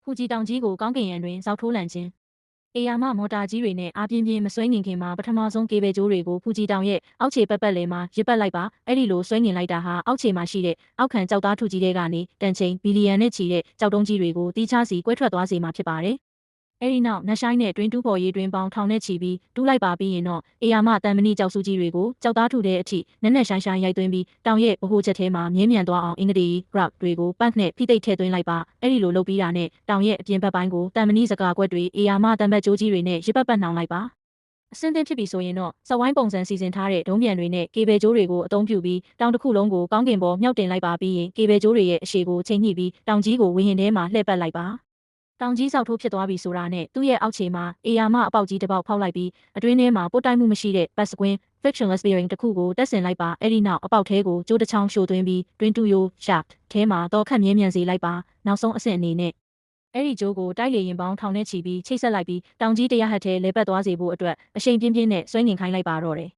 ဖူဂျီတောင်ကြီးကိုကောင်းကင်ယံတွင်ဇောက်ထိုးလန့်ခြင်းအေယာမမော်တာကြီးတွေနဲ့အားပြင်းပြင်းမဆွဲငင်ခင်မှာပထမဆုံးကေဘယ်ကျိုးတွေကိုဖူဂျီတောင်ရဲ့အောက်ခြေပတ်ပတ်လည်မှာရစ်ပတ်လိုက်ပါအဲ့ဒီလိုဆွဲငင်လိုက်တာဟာအောက်ခြေမှာရှိတဲ့အောက်ခံကြောက်သားထုကြီးတွေကနေတန်ချိန်ဘီလီယံနဲ့ချီတဲ့ကြောက်တုံးကြီးတွေကိုတီးခြားစီကွဲထွက်သွားစေမှာဖြစ်ပါတယ်အဲ့ဒီနောက်နတ်ရှိုင်းနဲ့တွင်းတူးဖော်ရေးတွင်ပေါင်းထောင်နဲ့ချီပြီးတူးလိုက်ပါပြီးရင်တော့အေယာမတန်မဏိကြောက်စုကြီးတွေကိုကြောက်သားထုတဲ့အထိနက်နက်ရှိုင်းရှိုင်းရိုက်သွင်းပြီးတောင်ရဲ့ဗဟိုချက်ထဲမှာမြဲမြံသွားအောင်အင်္ဂတေ grab တွေကိုပန့်နဲ့ဖိသိပ်ထည့်သွင်းလိုက်ပါအဲ့ဒီလိုလုပ်ပြီးတာနဲ့တောင်ရဲ့အပြင်ဘက်ပိုင်းကိုတန်မဏိစကားကွက်တွေအေယာမတန်ဘက်ကျိုးကြီးတွေနဲ့ရစ်ပတ်နှောင်လိုက်ပါအဆင့်သင့်ဖြစ်ပြီဆိုရင်တော့စက်ဝိုင်းပုံစံစီစဉ်ထားတဲ့ဒုံးပြန်တွေနဲ့ကေဘယ်ကျိုးတွေကိုအသုံးပြုပြီးတောင်တစ်ခုလုံးကိုကောင်းကင်ပေါ်မြှောက်တင်လိုက်ပါပြီးရင်ကေဘယ်ကျိုးတွေရဲ့အရှိကိုချိန်ညှိပြီးတောင်ကြီးကိုဝေဟင်ထဲမှာလှည့်ပတ်လိုက်ပါတောင်ကြီးဆောက်ထိုးဖြစ်သွားပြီဆိုတာနဲ့သူ့ရဲ့အောက်ခြေမှာအေယာမအပေါက်ကြီးတစ်ပေါက်ဖောက်လိုက်ပြီးအတွင်းထဲမှာပို့တိုက်မှုမရှိတဲ့ဘတ်စကွင်း frictionless bearing တစ်ခုကိုတက်ဆင်လိုက်ပါအဲ့ဒီနောက်အပေါက်ထဲကိုကျိုးတစ်ချောင်းရှို့သွင်းပြီး twin to yo shaft ထဲမှာတော့ခက်မြဲမြံစေလိုက်ပါနောက်ဆုံးအဆင့်အနေနဲ့အဲ့ဒီကျိုးကိုတိုက်လေရင်ပေါင်းထောင်နဲ့ချီပြီးချိတ်ဆက်လိုက်ပြီးတောင်ကြီးတရားဟတ်ထဲလဲပတ်သွားစေဖို့အတွက်အရှိန်ပြင်းပြင်းနဲ့ဆွဲငင်ခိုင်းလိုက်ပါတော့တယ်